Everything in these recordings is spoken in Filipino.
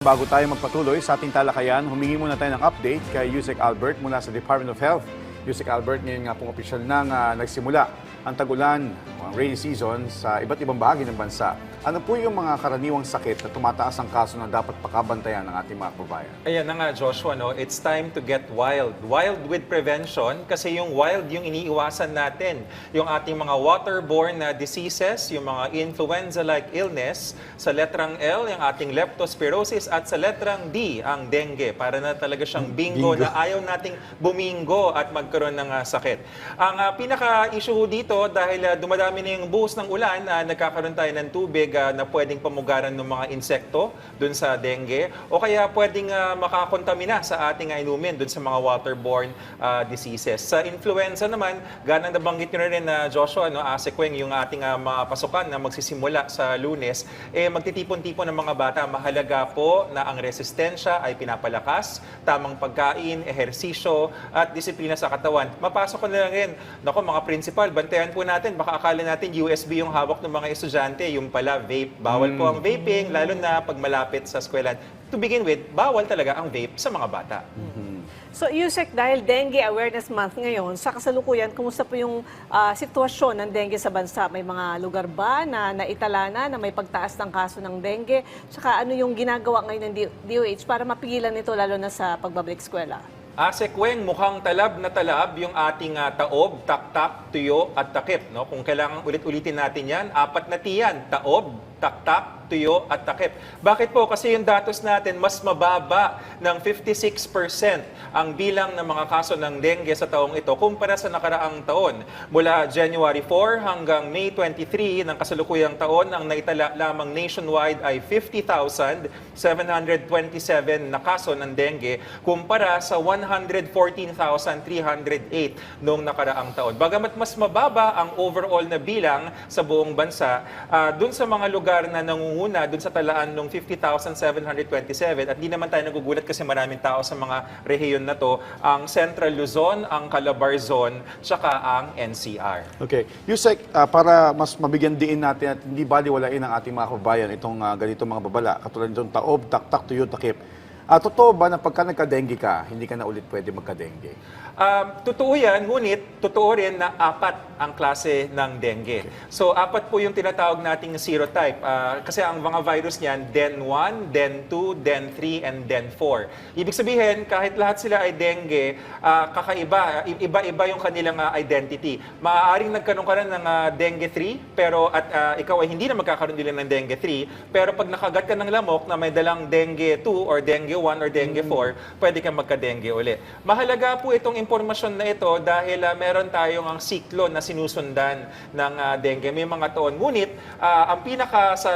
Bago tayo magpatuloy sa ating talakayan, humingi muna tayo ng update kay Yusek Albert mula sa Department of Health. Yusek Albert, ngayon nga pong opisyal na nagsimula ang tagulan o ang rainy season sa iba't ibang bahagi ng bansa. Ano po yung mga karaniwang sakit na tumataas ang kaso na dapat pakabantayan ng ating mga kababayan? Ayan na nga, Joshua, no? It's time to get wild. Wild with prevention kasi yung wild yung iniiwasan natin. Yung ating mga waterborne na diseases, yung mga influenza-like illness, sa letrang L, yung ating leptospirosis, at sa letrang D, ang dengue. Para na talaga siyang bingo na ayaw nating bumingo at magkaroon ng sakit. Ang pinaka-issue dito, dahil dumadami na yung buhos ng ulan, nagkakaroon tayo ng tubig na pwedeng pamugaran ng mga insekto dun sa dengue o kaya pwedeng makakontamina sa ating inumin dun sa mga waterborne diseases. Sa influenza naman, ganang nabanggit nyo na rin na Joshua, Asekweng, yung ating mga pasukan na magsisimula sa Lunes, magtitipon-tipon ng mga bata. Mahalaga po na ang resistensya ay pinapalakas, tamang pagkain, ehersisyo at disiplina sa katawan. Mapasok ko na lang rin, mga principal, bantayan po natin, baka akala natin USB yung hawak ng mga estudyante, yung pala vape. Bawal po ang vaping, lalo na pag malapit sa eskwelahan. To begin with, bawal talaga ang vape sa mga bata. So, Yusek, dahil Dengue Awareness Month ngayon, sa kasalukuyan, kumusta po yung sitwasyon ng dengue sa bansa? May mga lugar ba na naitala na may pagtaas ng kaso ng dengue? Tsaka ano yung ginagawa ngayon ng DOH para mapigilan ito lalo na sa pagbabalik eskwela? Asekweng, mukhang talab na talab yung ating taob, taktak, tuyo at takip. No? Kung kailangan ulit-ulitin natin yan, 4 na tiyan, taob, taktak, tuyo at takip. Bakit po? Kasi yung datos natin mas mababa ng 56% ang bilang ng mga kaso ng dengue sa taong ito kumpara sa nakaraang taon. Mula January 4 hanggang May 23 ng kasalukuyang taon, ang naitala lamang nationwide ay 50,727 na kaso ng dengue kumpara sa 114,308 noong nakaraang taon. Bagamat mas mababa ang overall na bilang sa buong bansa, dun sa mga lugar na nangunguna dun sa talaan ng 50,727 at di naman tayo nagugulat kasi maraming tao sa mga rehiyon na to, ang Central Luzon, ang Calabarzon, tsaka ang NCR. Okay. Yusek, para mas mabigyan diin natin at hindi baliwalain ang ating mga kababayan itong ganitong mga babala, katulad nitong taob, taktak, tuyo, takip. Totoo ba na pagka nagka-dengue ka, hindi ka na ulit pwede magka-dengue? Totoo yan, ngunit totoo rin na 4 ang klase ng dengue. So 4 po yung tinatawag nating serotype. Kasi ang mga virus niyan, DEN 1, DEN 2, DEN 3, and DEN 4. Ibig sabihin, kahit lahat sila ay dengue, kakaiba, iba-iba yung kanilang identity. Maaaring nagkaroon ka rin ng dengue 3, pero ikaw ay hindi na magkakaroon din ng dengue 3, pero pag nakagat ka ng lamok na may dalang dengue 2 or dengue 1 or dengue 4, pwede kang magka-dengue ulit. Mahalaga po itong impormasyon na ito dahil meron tayong ang siklo na sinusundan ng dengue. May mga taon. Ngunit, ang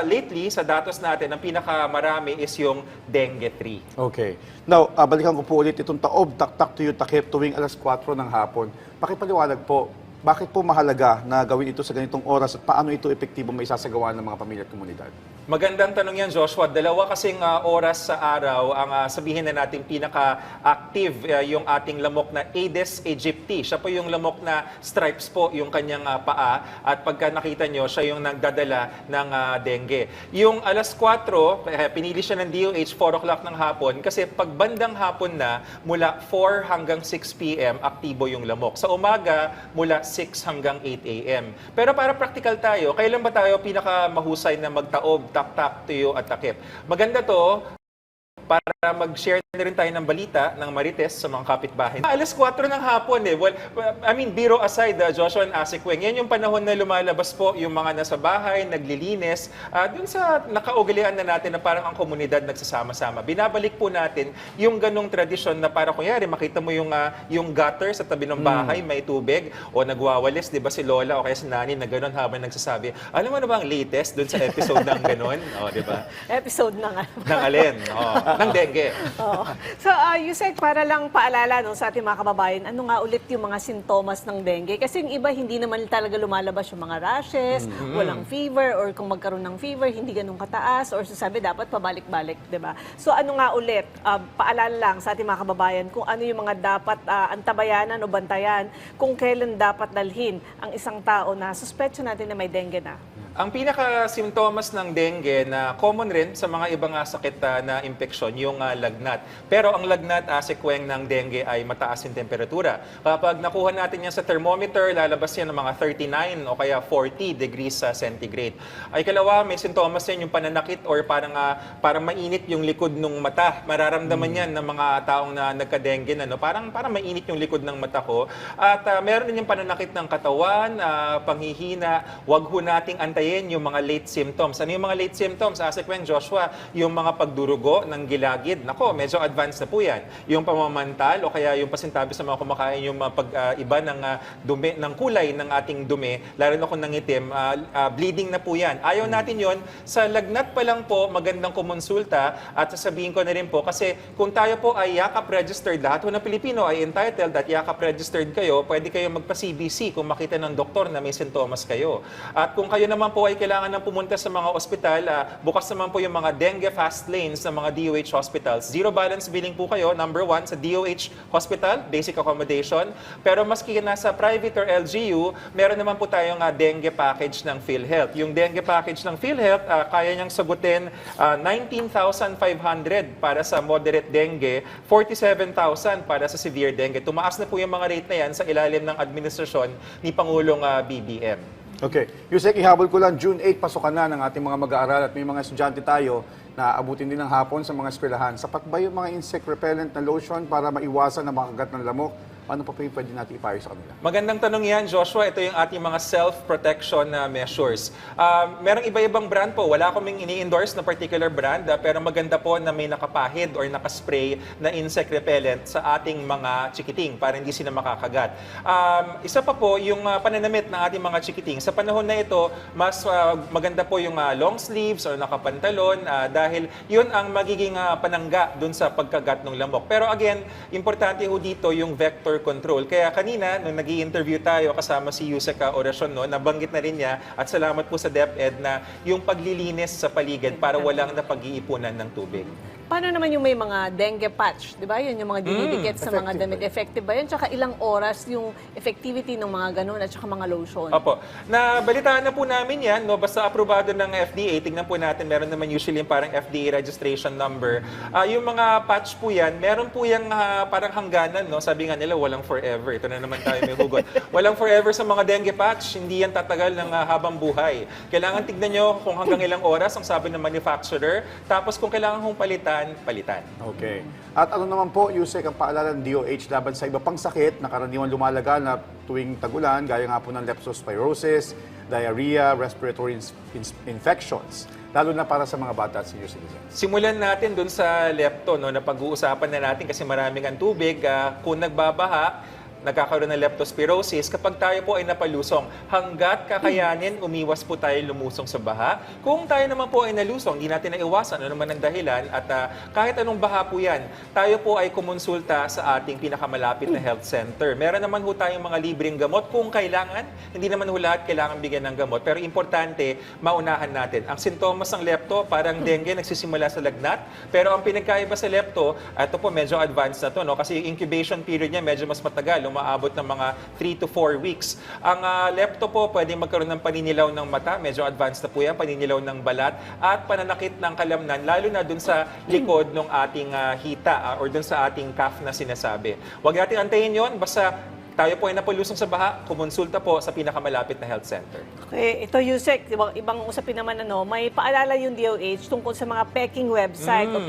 lately, sa datos natin, ang pinakamarami is yung dengue 3. Okay. Now, balikan ko po ulit itong taob, taktak, tuyo, takip tuwing alas 4 ng hapon. Pakipaliwanag po, bakit po mahalaga na gawin ito sa ganitong oras at paano ito epektibo may isasagawa ng mga pamilya at komunidad? Magandang tanong yan, Joshua. Dalawa kasing oras sa araw ang sabihin na natin pinaka-active yung ating lamok na Aedes aegypti. Siya po yung lamok na stripes po yung kanyang paa at pagka nakita nyo, siya yung nagdadala ng dengue. Yung alas 4, pinili siya ng DOH 4 o'clock ng hapon kasi pag bandang hapon na, mula 4 hanggang 6 p.m. aktibo yung lamok. Sa umaga, mula 6 hanggang 8 a.m. Pero para practical tayo, kailan ba tayo pinaka-mahusay na magtaob, taktak, tuyo at takip? Maganda to para mag-share na rin tayo ng balita ng Marites sa mga kapitbahay. Alas 4 ng hapon Well, biro aside, Joshua and Asekweng, yan yung panahon na lumalabas po yung mga nasa bahay, naglilinis, dun sa nakaugalian na natin na parang ang komunidad nagsasama-sama. Binabalik po natin yung ganong tradisyon na para kunyari, makita mo yung gutter sa tabi ng bahay, may tubig, o nagwawalis, di ba si Lola o kaya si Nani na ganon habang nagsasabi, alam mo na ba ang latest dun sa episode ng ganon? Di ba? Episode ng Ng alin? Ng dengue. So, Yusek, para lang paalala sa ating mga kababayan, ano nga ulit yung mga sintomas ng dengue? Kasi yung iba, hindi naman talaga lumalabas yung mga rashes, walang fever, or kung magkaroon ng fever, hindi ganun kataas, or sasabi dapat pabalik-balik, di ba? So, ano nga ulit, paalala lang sa ating mga kababayan kung ano yung mga dapat antabayanan o bantayan, kung kailan dapat dalhin ang isang tao na suspetsyo natin na may dengue na. Ang pinaka-simptomas ng dengue na common rin sa mga ibang sakit na impeksyon, yung lagnat. Pero ang lagnat, sekweng ng dengue ay mataas yung temperatura. Kapag nakuha natin yan sa thermometer, lalabas yan ng mga 39 o kaya 40 degrees centigrade. Ay kalawa, may sintomas yan yung pananakit or parang mainit yung likod ng mata. Mararamdaman yan ng mga taong na nagka-dengue na, no? Parang mainit yung likod ng mata ko. At meron din yung pananakit ng katawan, panghihina. Huwag ho nating antayin yung mga late symptoms. Ano yung mga late symptoms? Sekweng Joshua, yung mga pagdurugo ng gilagid. Nako, medyo advanced na po yan. Yung pamamantal o kaya yung pasintabi sa mga kumakain, yung pag-iba ng dumi, ng kulay ng ating dumi, lalo na kung nangitim, bleeding na po yan. Ayaw natin yon. Sa lagnat pa lang po, magandang kumonsulta at sasabihin ko na rin po, kasi kung tayo po ay yakap registered, lahat po ng Pilipino ay entitled at yakap registered kayo, pwede kayo magpa-CBC kung makita ng doktor na may sintomas kayo. At kung kayo naman po ay kailangan ng pumunta sa mga ospital, bukas naman po yung mga dengue fast lanes ng mga DOH hospitals. Zero balance billing po kayo, number 1, sa DOH hospital, basic accommodation. Pero maski nasa private or LGU, meron naman po tayong dengue package ng PhilHealth. Yung dengue package ng PhilHealth, kaya niyang sagutin 19,500 para sa moderate dengue, 47,000 para sa severe dengue. Tumaas na po yung mga rate na yan sa ilalim ng administrasyon ni Pangulong BBM. Okay. Yusek, ihabol ko lang, June 8, pasukan na ng ating mga mag-aaral at may mga estudyante tayo na abutin din ng hapon sa mga eskwelahan. Sapat ba yung mga insect repellent na lotion para maiwasan na makagat ng lamok? Ano pa yung pwede natin ipayo sa kanila? Magandang tanong yan, Joshua. Ito yung ating mga self-protection measures. Merong iba-ibang brand po. Wala kaming ini-endorse na particular brand, pero maganda po na may nakapahid or nakaspray na insect repellent sa ating mga chikiting para hindi sila makakagat. Isa pa po, yung pananamit ng ating mga chikiting. Sa panahon na ito, mas maganda po yung long sleeves or nakapantalon dahil yun ang magiging panangga dun sa pagkagat ng lamok. Pero again, importante ho dito yung vector control. Kaya kanina, nung nag-i-interview tayo kasama si Yusek Oracion, no, nabanggit na rin niya at salamat po sa DepEd na yung paglilinis sa paligid para walang napag-iipunan ng tubig. Paano naman yung may mga dengue patch, di ba? Yun yung mga dinidikit sa mga damit. Effective ba yun? Tsaka ilang oras yung effectivity ng mga ganun at tsaka mga lotion? Opo. Nabalitaan na po namin yan, no? Basta aprobado ng FDA. Tingnan po natin, meron naman usually yung parang FDA registration number. Yung mga patch po yan, meron po yung parang hangganan, no? Sabi nga nila, walang forever. Ito na naman tayo may hugot. Walang forever sa mga dengue patch. Hindi yan tatagal ng habang buhay. Kailangan tignan nyo kung hanggang ilang oras ang sabi ng manufacturer. Tapos kung kailangan kong palitan. Okay. At ano naman po, Yusek, ang paalala ng DOH laban sa iba pang sakit na karaniwang lumalaga na tuwing tagulan, gaya nga po ng leptospirosis, diarrhea, respiratory infections, lalo na para sa mga bata at senior citizens. Simulan natin dun sa lepto, no, na pag-uusapan na natin kasi maraming ang tubig. Kung nagbabaha, nagkakaroon ng leptospirosis, kapag tayo po ay napalusong, hanggat kakayanin, umiwas po tayo lumusong sa baha. Kung tayo naman po ay nalusong, hindi natin naiwasan, ano naman ang dahilan, at kahit anong baha po yan, tayo po ay kumonsulta sa ating pinakamalapit na health center. Meron naman po tayong mga libreng gamot kung kailangan, hindi naman po lahat kailangan bigyan ng gamot, pero importante, maunahan natin. Ang sintomas ng lepto, parang dengue, nagsisimula sa lagnat, pero ang pinagkaiba sa lepto, ito po medyo advanced na to, no? Kasi yung incubation period niya medyo mas matagal, umaabot ng mga 3 to 4 weeks. Ang lepto po, pwedeng magkaroon ng paninilaw ng mata, medyo advanced na po yan, paninilaw ng balat, at pananakit ng kalamnan, lalo na dun sa likod ng ating hita or dun sa ating calf na sinasabi. Huwag natin antayin yon, basta tayo po ay napalusong sa baha, kumonsulta po sa pinakamalapit na health center. Okay, ito Yusek, ibang usapin naman may paalala yung DOH tungkol sa mga peking website o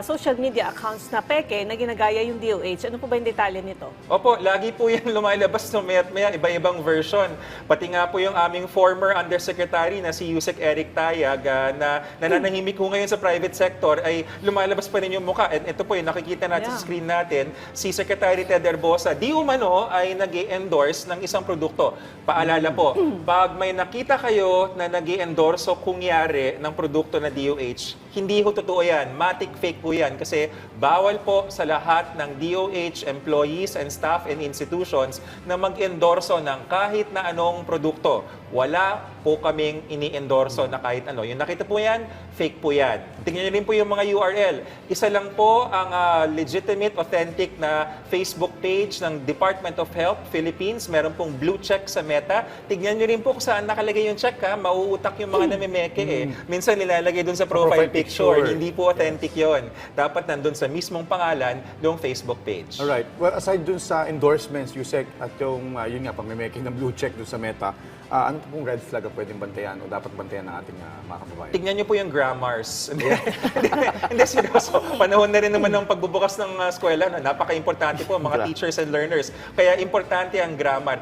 social media accounts na peke na ginagaya yung DOH. Ano po ba yung detalye nito? Opo, lagi po yan lumalabas ng maya iba-ibang version. Pati nga po yung aming former Undersecretary na si Yusek Eric Tayag na nananahimik ko ngayon sa private sector ay lumalabas pa rin yung mukha. And ito po yung nakikita natin sa screen natin, si Secretary Ted Herbosa, di umano ay nag-i-endorse ng isang produkto. Paalala po, pag may nakita kayo na nag-i-endorse o kungyari ng produkto na DOH, Hindi ho totoo yan. Matic fake po yan kasi bawal po sa lahat ng DOH employees and staff and institutions na mag-endorso ng kahit na anong produkto. Wala po kaming ini-endorso na kahit ano. Yung nakita po yan, fake po yan. Tingnan niyo rin po yung mga URL. Isa lang po ang legitimate, authentic na Facebook page ng Department of Health Philippines. Meron pong blue check sa Meta. Tignan niyo rin po kung saan nakalagay yung check ha. Mauutak yung mga namimeke eh. Minsan nilalagay dun sa profile picture. Hindi po authentic yon. Dapat nandun sa mismong pangalan ng Facebook page. Alright. Well, aside dun sa endorsements, Yusek, at yung, yun nga, pag-making ng blue check dun sa Meta, ano po pong red flag ang pwedeng bantayan o dapat bantayan ng ating mga kababayan? Tignan niyo po yung grammars. Hindi, seryoso. Panahon na rin naman ng pagbubukas ng eskwela. No? Napaka-importante po, mga teachers and learners. Kaya importante ang grammar.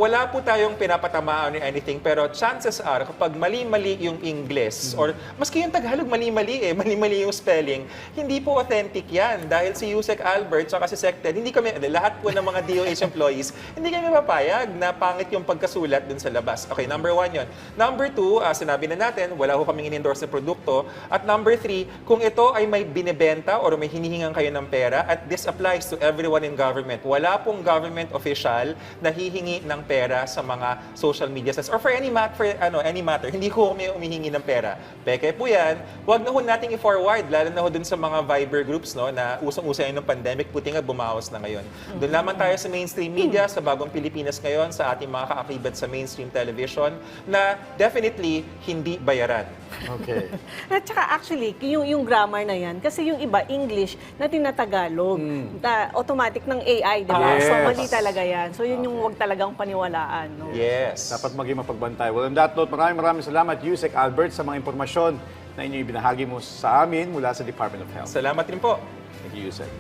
Wala po tayong pinapatamaan or anything, pero chances are, kapag mali-mali yung English, or maski yung Tagalog mali-mali mali-mali yung spelling, hindi po authentic yan. Dahil si Yusek Albert, saka si Sected, hindi kami, lahat po ng mga DOH employees, hindi kami mapayag na pangit yung pagkasulat dun sa labas. Okay, number 1 yun. Number 2, sinabi na natin, wala ho kaming in-endorse na produkto. At number 3, kung ito ay may binibenta or may hinihingan kayo ng pera, at this applies to everyone in government. Wala pong government official na hihingi ng pera sa mga social media sites or for any matter. Hindi ko kami umihingi ng pera. Peke po yan. Huwag na ho nating i-forward, lalo na ho dun sa mga Viber groups no, na usong-usa yun ng pandemic, puti nga bumawas na ngayon. Doon lamang tayo sa mainstream media, sa Bagong Pilipinas ngayon, sa ating mga kaakibat sa mainstream television na definitely hindi bayaran. Okay. At saka actually, yung grammar na yan, kasi yung iba, English na tinatagalog, automatic ng AI, di ba? Yes. So, mali talaga yan. So, yun yung huwag talagang paniwalaan. No? Yes. Dapat maging mapagbantay. Well, on that note, maraming salamat, Yusek Albert, sa mga impormasyon na inyo ibinahagi mo sa amin mula sa Department of Health. Salamat rin po. Thank you, Yusek.